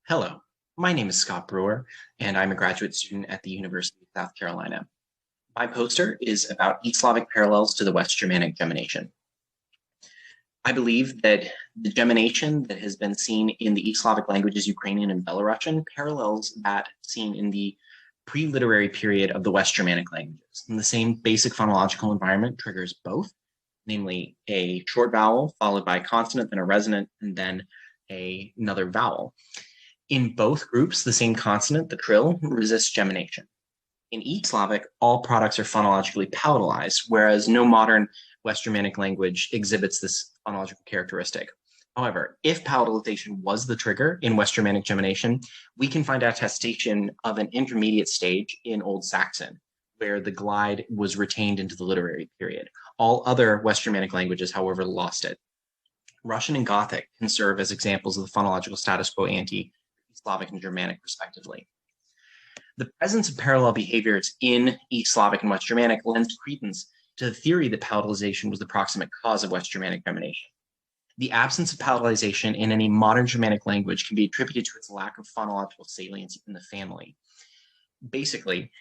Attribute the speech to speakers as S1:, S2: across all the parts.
S1: Hello, my name is Scott Brewer, and I'm a graduate student at the University of South Carolina. My poster is about East Slavic parallels to the West Germanic gemination. I believe that the gemination that has been seen in the East Slavic languages, Ukrainian and Belarusian, parallels that seen in the pre-literary period of the West Germanic languages. And the same basic phonological environment triggers both, namely a short vowel followed by a consonant, then a resonant, and then another vowel. In both groups, the same consonant, the trill, resists gemination. In East Slavic, all products are phonologically palatalized, whereas no modern West Germanic language exhibits this phonological characteristic. However, if palatalization was the trigger in West Germanic gemination, we can find attestation of an intermediate stage in Old Saxon, where the glide was retained into the literary period. All other West Germanic languages, however, lost it. Russian and Gothic can serve as examples of the phonological status quo ante Slavic and Germanic, respectively. The presence of parallel behaviors in East Slavic and West Germanic lends credence to the theory that palatalization was the proximate cause of West Germanic gemination. The absence of palatalization in any modern Germanic language can be attributed to its lack of phonological salience in the family. Basically,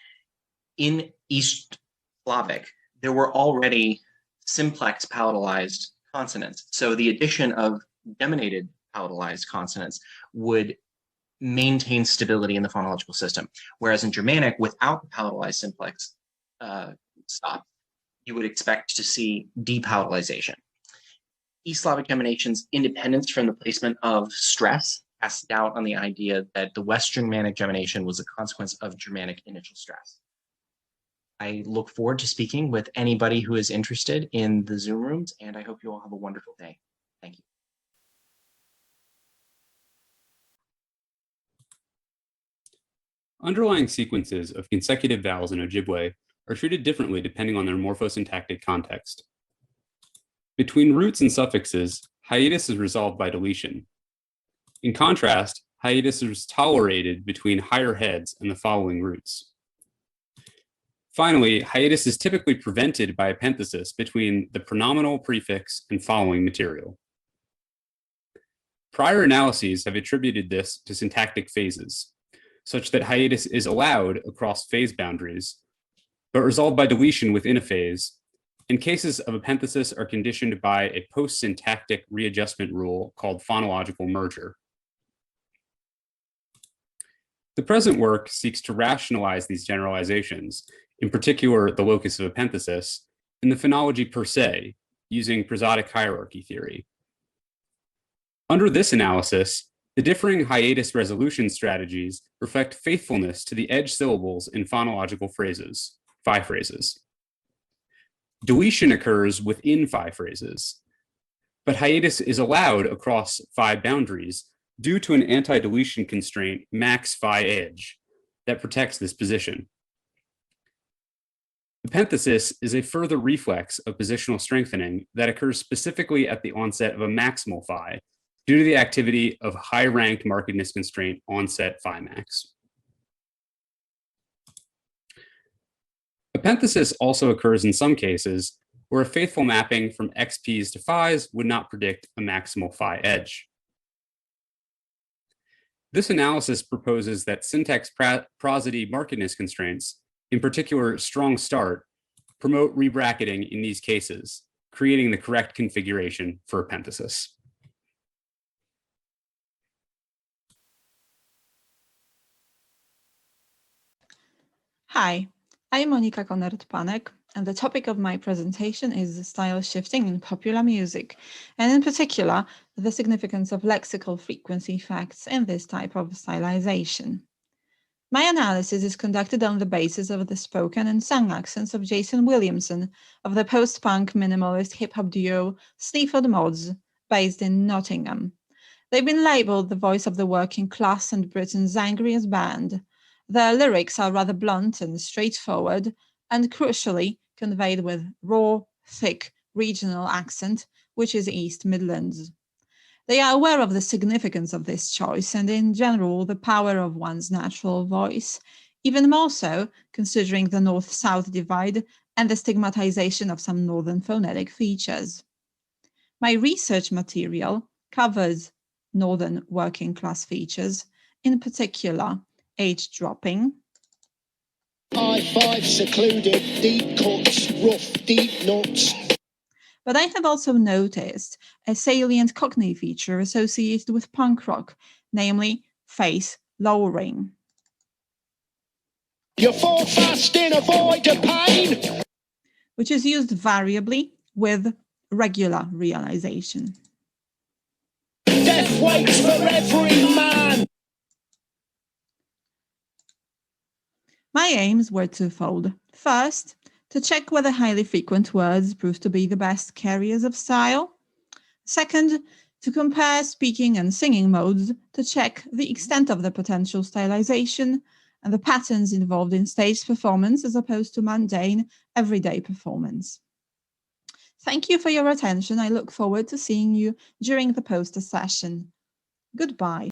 S1: in East Slavic, there were already simplex palatalized consonants, so the addition of geminated palatalized consonants would maintain stability in the phonological system. Whereas in Germanic, without the palatalized simplex stop, you would expect to see depalatalization. East Slavic gemination's independence from the placement of stress casts doubt on the idea that the West Germanic gemination was a consequence of Germanic initial stress. I look forward to speaking with anybody who is interested in the Zoom rooms, and I hope you all have a wonderful day. Thank you.
S2: Underlying sequences of consecutive vowels in Ojibwe are treated differently depending on their morphosyntactic context. Between roots and suffixes, hiatus is resolved by deletion. In contrast, hiatus is tolerated between higher heads and the following roots. Finally, hiatus is typically prevented by epenthesis between the pronominal prefix and following material. Prior analyses have attributed this to syntactic phases, such that hiatus is allowed across phase boundaries, but resolved by deletion within a phase, and cases of epenthesis are conditioned by a post-syntactic readjustment rule called phonological merger. The present work seeks to rationalize these generalizations, in particular the locus of epenthesis, in the phonology per se, using prosodic hierarchy theory. Under this analysis, the differing hiatus resolution strategies reflect faithfulness to the edge syllables in phonological phrases, phi phrases. Deletion occurs within phi phrases, but hiatus is allowed across phi boundaries due to an anti-deletion constraint max phi edge that protects this position. Epenthesis is a further reflex of positional strengthening that occurs specifically at the onset of a maximal phi, due to the activity of high-ranked markedness constraint onset phi max. Epenthesis also occurs in some cases where a faithful mapping from XPs to phis would not predict a maximal phi edge. This analysis proposes that syntax prosody markedness constraints, in particular strong start, promote rebracketing in these cases, creating the correct configuration for epenthesis.
S3: Hi, I'm Monika Konert-Panek, and the topic of my presentation is style shifting in popular music, and in particular, the significance of lexical frequency effects in this type of stylization. My analysis is conducted on the basis of the spoken and sung accents of Jason Williamson of the post-punk minimalist hip-hop duo Sleaford Mods, based in Nottingham. They've been labeled the voice of the working class and Britain's angriest band. Their lyrics are rather blunt and straightforward, and crucially conveyed with raw, thick, regional accent, which is East Midlands. They are aware of the significance of this choice and, in general, the power of one's natural voice, even more so considering the north-south divide and the stigmatization of some northern phonetic features. My research material covers northern working class features, in particular age dropping,
S4: I5 secluded, deep cuts, rough, deep nuts.
S3: but I have also noticed a salient Cockney feature associated with punk rock, namely face lowering.
S4: You fall fast in, avoid the pain,
S3: which is used variably with regular realization.
S4: Death waits for every man.
S3: My aims were twofold. First, to check whether highly frequent words prove to be the best carriers of style. Second, to compare speaking and singing modes to check the extent of the potential stylization and the patterns involved in staged performance as opposed to mundane, everyday performance. Thank you for your attention. I look forward to seeing you during the poster session. Goodbye.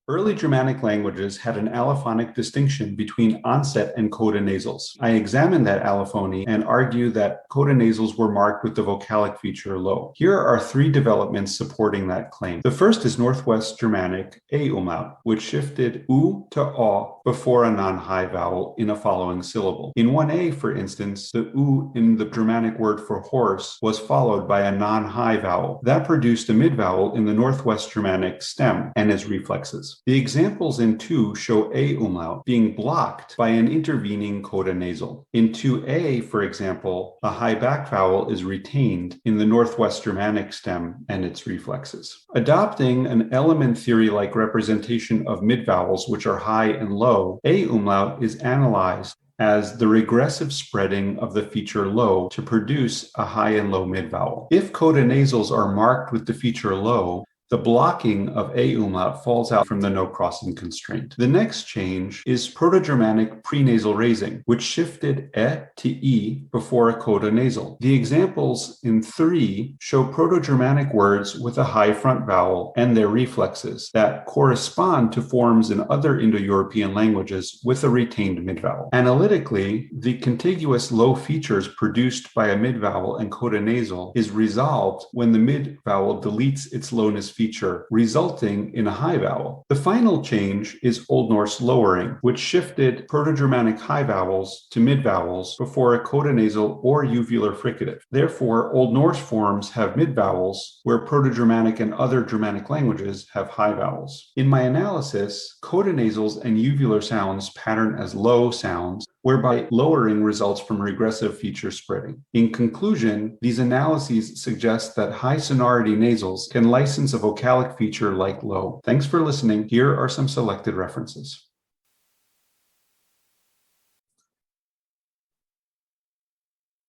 S5: Early Germanic languages had an allophonic distinction between onset and coda nasals. I examined that allophony and argue that coda nasals were marked with the vocalic feature low. Here are three developments supporting that claim. The first is Northwest Germanic a umlaut, which shifted u to o before a non-high vowel in a following syllable. In 1a, for instance, the u in the Germanic word for horse was followed by a non-high vowel. That produced a mid-vowel in the Northwest Germanic stem and its reflexes. The examples in 2 show a umlaut being blocked by an intervening coda nasal. In 2a, for example, a high back vowel is retained in the Northwest Germanic stem and its reflexes. Adopting an element theory-like representation of mid-vowels, which are high and low, a umlaut is analyzed as the regressive spreading of the feature low to produce a high and low mid-vowel. If coda nasals are marked with the feature low, the blocking of a umlaut falls out from the no crossing constraint. The next change is Proto-Germanic prenasal raising, which shifted e to e before a coda nasal. The examples in 3 show Proto-Germanic words with a high front vowel and their reflexes that correspond to forms in other Indo-European languages with a retained mid-vowel. Analytically, the contiguous low features produced by a mid-vowel and coda nasal is resolved when the mid-vowel deletes its lowness feature, resulting in a high vowel. The final change is Old Norse lowering, which shifted Proto-Germanic high vowels to mid-vowels before a coda nasal or uvular fricative. Therefore, Old Norse forms have mid-vowels, where Proto-Germanic and other Germanic languages have high vowels. In my analysis, coda nasals and uvular sounds pattern as low sounds, whereby lowering results from regressive feature spreading. In conclusion, these analyses suggest that high sonority nasals can license a vocalic feature like low. Thanks for listening. Here are some selected references.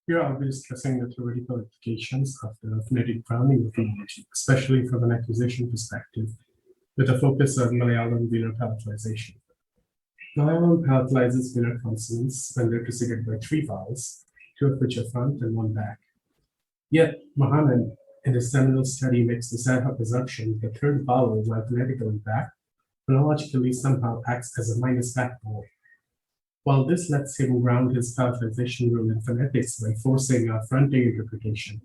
S6: Here I'll be discussing the theoretical implications of the phonetic grounding of phonology, especially from an acquisition perspective, with a focus on Malayalam velar palatalization. Malayalam palatalizes velar consonants when they're preceded by 3 vowels, 2 of which are front and 1 back. Yet, Mohammed, in his seminal study, makes the sad presumption that the 3rd vowel, while phonetically back, phonologically somehow acts as a minus back vowel. While this lets him ground his palatalization rule in phonetics by forcing a fronting interpretation,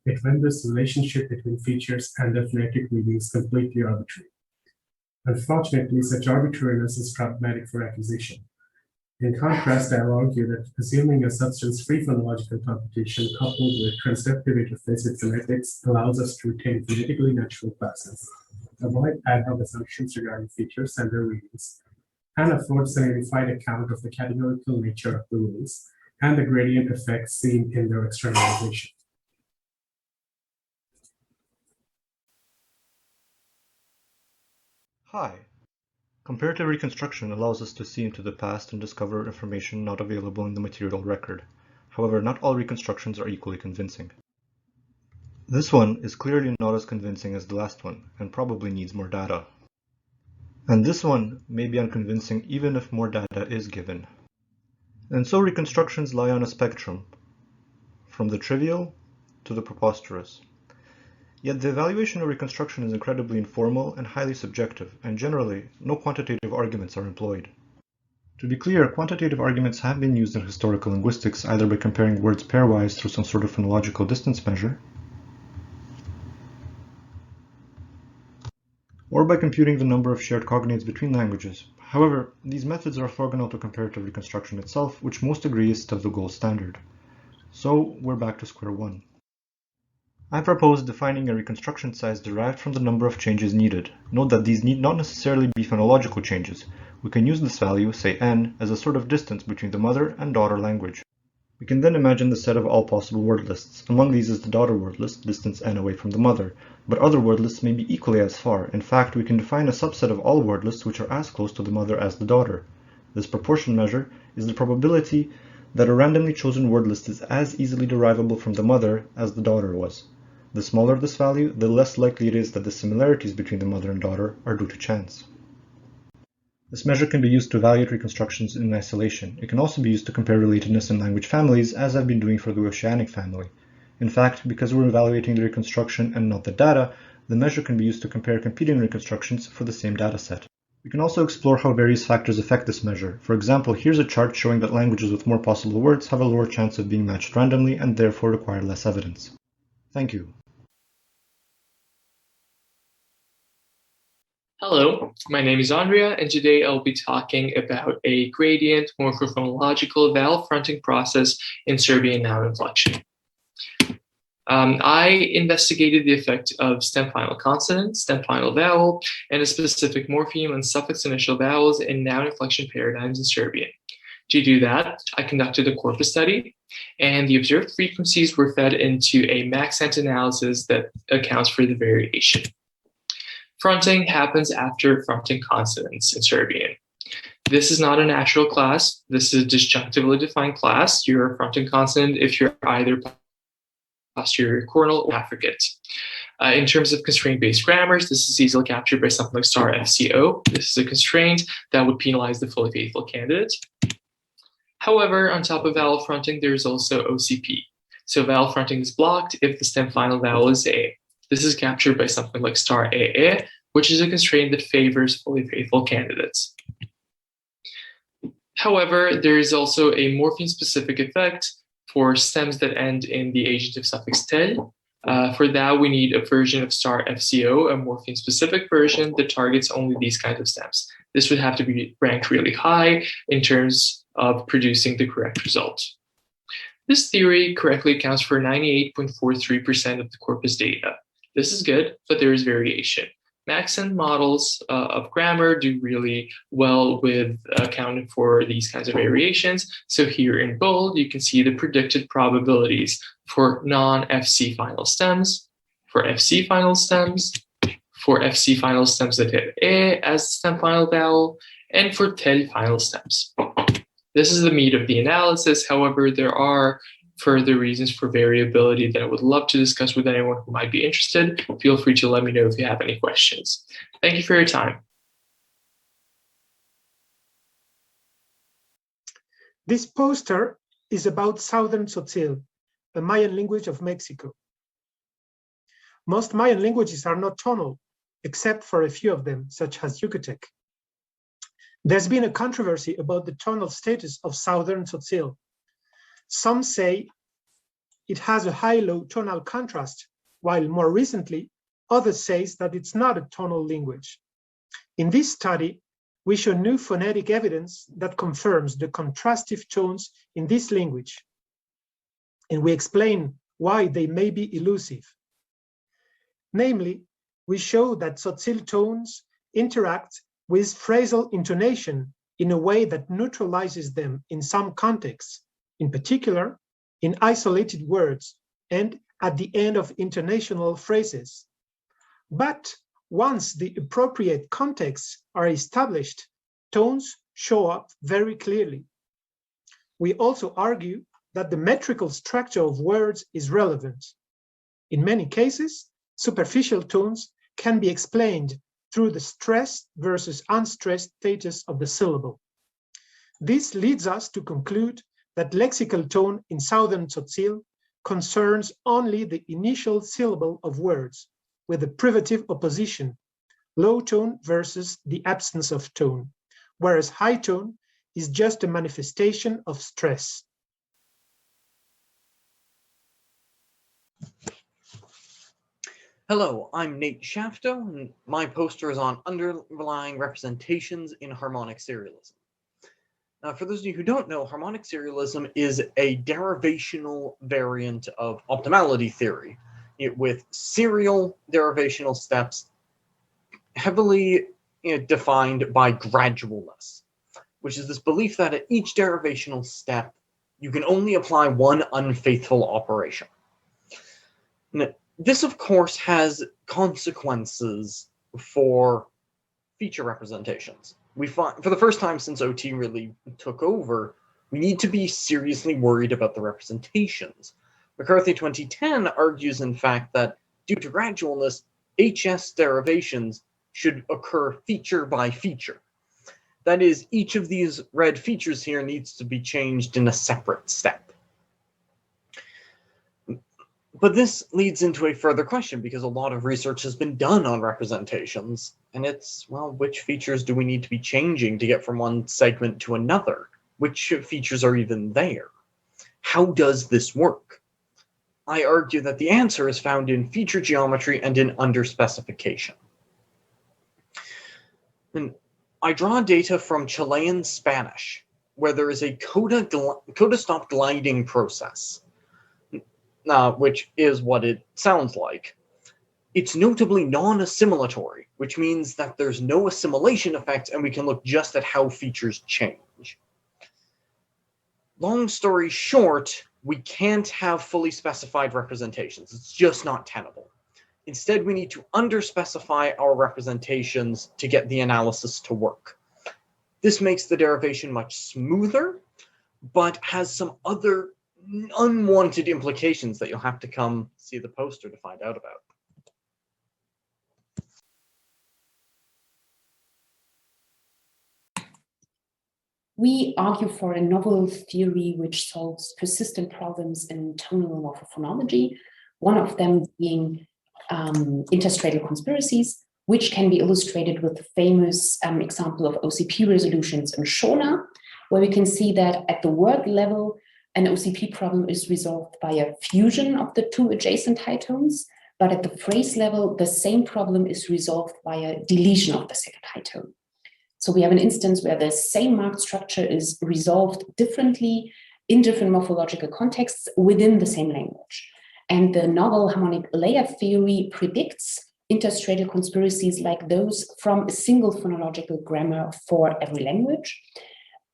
S6: it renders the relationship between features and their phonetic readings completely arbitrary. Unfortunately, such arbitrariness is problematic for acquisition. In contrast, I'll argue that assuming a substance-free phonological computation coupled with transductive interface with phonetics allows us to retain phonetically natural classes, avoid ad hoc assumptions regarding features and their readings, and affords an unified account of the categorical nature of the rules and the gradient effects seen in their externalization.
S7: Hi. Comparative reconstruction allows us to see into the past and discover information not available in the material record. However, not all reconstructions are equally convincing. This one is clearly not as convincing as the last one, and probably needs more data. And this one may be unconvincing even if more data is given. And so reconstructions lie on a spectrum, from the trivial to the preposterous. Yet the evaluation of reconstruction is incredibly informal and highly subjective, and generally, no quantitative arguments are employed. To be clear, quantitative arguments have been used in historical linguistics either by comparing words pairwise through some sort of phonological distance measure, or by computing the number of shared cognates between languages. However, these methods are orthogonal to comparative reconstruction itself, which most agree is still the gold standard. So we're back to square one. I propose defining a reconstruction size derived from the number of changes needed. Note that these need not necessarily be phonological changes. We can use this value, say n, as a sort of distance between the mother and daughter language. We can then imagine the set of all possible word lists. Among these is the daughter word list, distance n away from the mother, but other word lists may be equally as far. In fact, we can define a subset of all word lists which are as close to the mother as the daughter. This proportion measure is the probability that a randomly chosen word list is as easily derivable from the mother as the daughter was. The smaller this value, the less likely it is that the similarities between the mother and daughter are due to chance. This measure can be used to evaluate reconstructions in isolation. It can also be used to compare relatedness in language families, as I've been doing for the Oceanic family. In fact, because we're evaluating the reconstruction and not the data, the measure can be used to compare competing reconstructions for the same dataset. We can also explore how various factors affect this measure. For example, here's a chart showing that languages with more possible words have a lower chance of being matched randomly and therefore require less evidence. Thank you.
S8: Hello, my name is Andrea, and today I'll be talking about a gradient morphophonological vowel fronting process in Serbian noun inflection. I investigated the effect of stem final consonant, stem final vowel, and a specific morpheme and suffix initial vowels in noun inflection paradigms in Serbian. To do that, I conducted a corpus study, and the observed frequencies were fed into a maxent analysis that accounts for the variation. Fronting happens after fronting consonants in Serbian. This is not a natural class. This is a disjunctively defined class. You're a fronting consonant if you're either posterior coronal or affricate. In terms of constraint-based grammars, this is easily captured by something like star FCO. This is a constraint that would penalize the fully faithful candidate. However, on top of vowel fronting, there's also OCP. So vowel fronting is blocked if the stem final vowel is A. This is captured by something like star AA, which is a constraint that favors fully faithful candidates. However, there is also a morpheme-specific effect for stems that end in the agentive suffix tel. For that, we need a version of star FCO, a morpheme-specific version that targets only these kinds of stems. This would have to be ranked really high in terms of producing the correct result. This theory correctly accounts for 98.43% of the corpus data. This is good, but there is variation. Maxent models of grammar do really well with accounting for these kinds of variations. So here in bold, you can see the predicted probabilities for non-FC final stems, for FC final stems, for FC final stems that hit A as the stem final vowel, and for tel final stems. This is the meat of the analysis. However, there are further reasons for variability that I would love to discuss with anyone who might be interested. Feel free to let me know if you have any questions. Thank you for your time.
S9: This poster is about Southern Tzotzil, a Mayan language of Mexico. Most Mayan languages are not tonal, except for a few of them, such as Yucatec. There's been a controversy about the tonal status of Southern Tzotzil. Some say it has a high-low tonal contrast, while more recently, others say that it's not a tonal language. In this study, we show new phonetic evidence that confirms the contrastive tones in this language, and we explain why they may be elusive. Namely, we show that Tzotzil tones interact with phrasal intonation in a way that neutralizes them in some contexts, in particular, in isolated words and at the end of intonational phrases. But once the appropriate contexts are established, tones show up very clearly. We also argue that the metrical structure of words is relevant. In many cases, superficial tones can be explained through the stressed versus unstressed status of the syllable. This leads us to conclude that lexical tone in Southern Tzotzil concerns only the initial syllable of words, with a privative opposition, low tone versus the absence of tone, whereas high tone is just a manifestation of stress.
S10: Hello, I'm Nate Shafto, and my poster is on underlying representations in harmonic serialism. Now, for those of you who don't know, harmonic serialism is a derivational variant of optimality theory, with serial derivational steps heavily defined by gradualness, which is this belief that at each derivational step, you can only apply one unfaithful operation. Now, this, of course, has consequences for feature representations. We find, for the first time since OT really took over, we need to be seriously worried about the representations. McCarthy 2010 argues, in fact, that due to gradualness, HS derivations should occur feature by feature. That is, each of these red features here needs to be changed in a separate step. But this leads into a further question, because a lot of research has been done on representations, and it's, well, which features do we need to be changing to get from one segment to another? Which features are even there? How does this work? I argue that the answer is found in feature geometry and in underspecification. And I draw data from Chilean Spanish, where there is a coda stop gliding process. Which is what it sounds like. It's notably non-assimilatory, which means that there's no assimilation effect, and we can look just at how features change. Long story short, we can't have fully specified representations. It's just not tenable. Instead, we need to underspecify our representations to get the analysis to work. This makes the derivation much smoother, but has some other unwanted implications that you'll have to come see the poster to find out about.
S11: We argue for a novel theory which solves persistent problems in tonal morphophonology, one of them being interstratal conspiracies, which can be illustrated with the famous example of OCP resolutions in Shona, where we can see that at the word level, an OCP problem is resolved by a fusion of the two adjacent high tones, but at the phrase level, the same problem is resolved by a deletion of the second high tone. So we have an instance where the same marked structure is resolved differently in different morphological contexts within the same language. And the novel harmonic layer theory predicts interstratal conspiracies like those from a single phonological grammar for every language.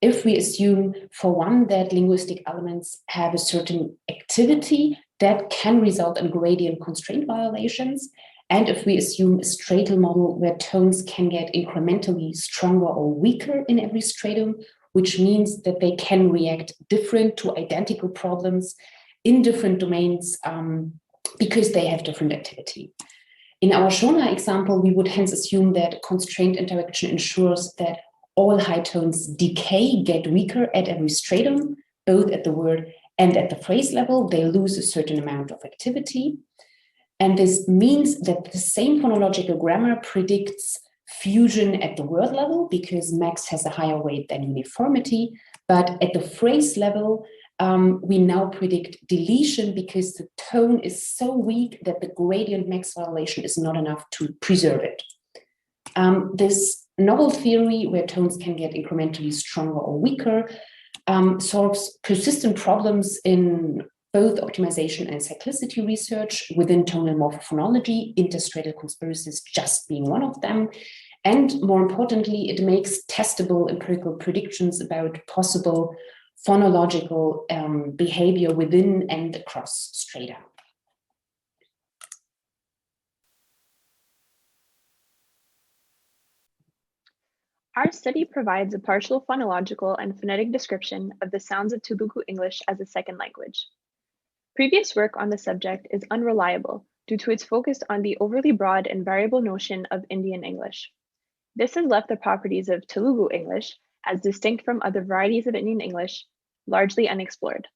S11: If we assume, for one, that linguistic elements have a certain activity that can result in gradient constraint violations, and if we assume a stratal model where tones can get incrementally stronger or weaker in every stratum, which means that they can react different to identical problems in different domains because they have different activity. In our Shona example, we would hence assume that constraint interaction ensures that all high tones decay, get weaker at every stratum, both at the word and at the phrase level. They lose a certain amount of activity. And this means that the same phonological grammar predicts fusion at the word level because max has a higher weight than uniformity. But at the phrase level, we now predict deletion because the tone is so weak that the gradient max violation is not enough to preserve it. This novel theory, where tones can get incrementally stronger or weaker, solves persistent problems in both optimization and cyclicity research within tonal morphophonology, interstratal conspiracies just being one of them. And more importantly, it makes testable empirical predictions about possible phonological behavior within and across strata.
S12: Our study provides a partial phonological and phonetic description of the sounds of Telugu English as a second language. Previous work on the subject is unreliable due to its focus on the overly broad and variable notion of Indian English. This has left the properties of Telugu English, as distinct from other varieties of Indian English, largely unexplored.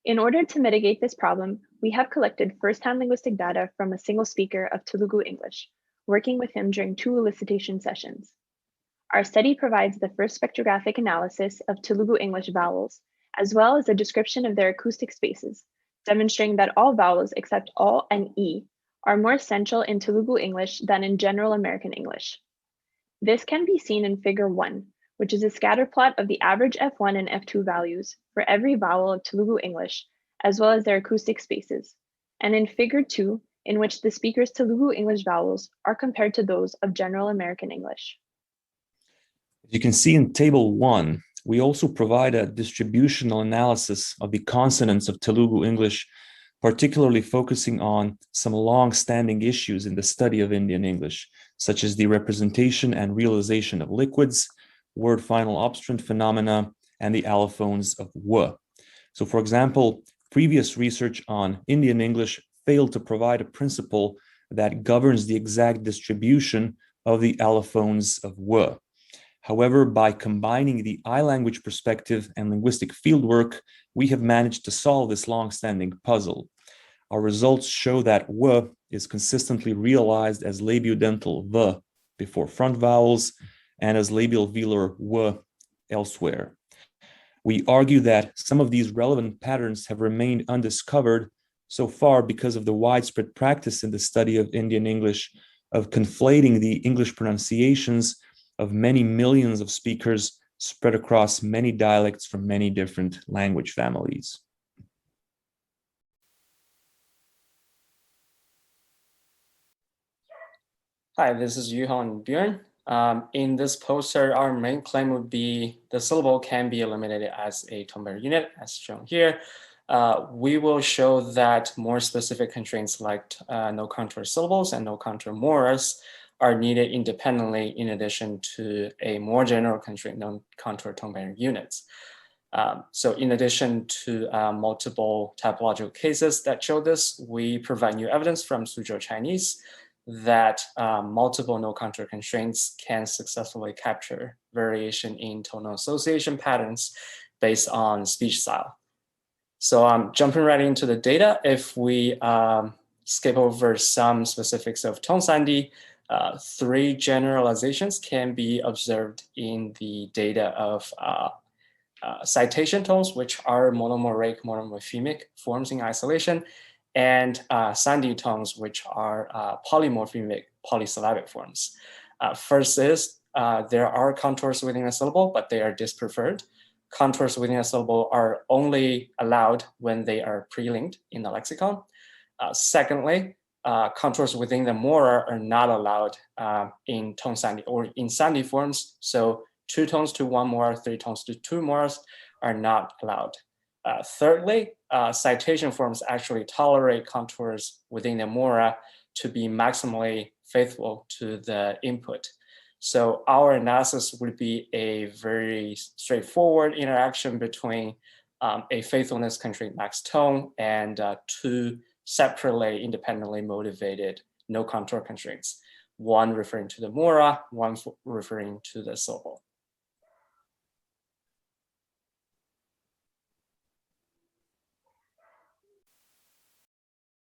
S12: In order to mitigate this problem, we have collected first-hand linguistic data from a single speaker of Telugu English, working with him during 2 elicitation sessions. Our study provides the first spectrographic analysis of Telugu English vowels, as well as a description of their acoustic spaces, demonstrating that all vowels except all and e are more central in Telugu English than in general American English. This can be seen in Figure 1, which is a scatter plot of the average F1 and F2 values for every vowel of Telugu English, as well as their acoustic spaces, and in Figure 2, in which the speaker's Telugu English vowels are compared to those of general American English.
S13: As you can see in Table 1, we also provide a distributional analysis of the consonants of Telugu English, particularly focusing on some long-standing issues in the study of Indian English, such as the representation and realization of liquids, word final obstruent phenomena, and the allophones of w. So, for example, previous research on Indian English failed to provide a principle that governs the exact distribution of the allophones of w. However, by combining the I-language perspective and linguistic fieldwork, we have managed to solve this long-standing puzzle. Our results show that w is consistently realized as labiodental v before front vowels and as labial velar w elsewhere. We argue that some of these relevant patterns have remained undiscovered so far because of the widespread practice in the study of Indian English of conflating the English pronunciations of many millions of speakers spread across many dialects from many different language families.
S14: Hi, this is Yuhong Björn. In this poster, our main claim would be the syllable can be eliminated as a tone-bearer unit, as shown here. We will show that more specific constraints like no contour syllables and no contour moras are needed independently in addition to a more general constraint, non-contour tone-bearing units. So in addition to multiple typological cases that show this, we provide new evidence from Suzhou Chinese that multiple no-contour constraints can successfully capture variation in tonal association patterns based on speech style. So I'm jumping right into the data. If we skip over some specifics of tone sandhi, 3 generalizations can be observed in the data of citation tones, which are monomoraic, monomorphemic forms in isolation, and sandhi tones, which are polymorphemic, polysyllabic forms. First is there are contours within a syllable, but they are dispreferred. Contours within a syllable are only allowed when they are pre-linked in the lexicon. Secondly, contours within the mora are not allowed in tone sandhi or in sandhi forms. So 2 tones to 1 mora, 3 tones to 2 moras are not allowed. Thirdly, citation forms actually tolerate contours within the mora to be maximally faithful to the input. So our analysis would be a very straightforward interaction between a faithfulness constraint max tone and 2 separately independently motivated no contour constraints, one referring to the mora, one referring to the syllable.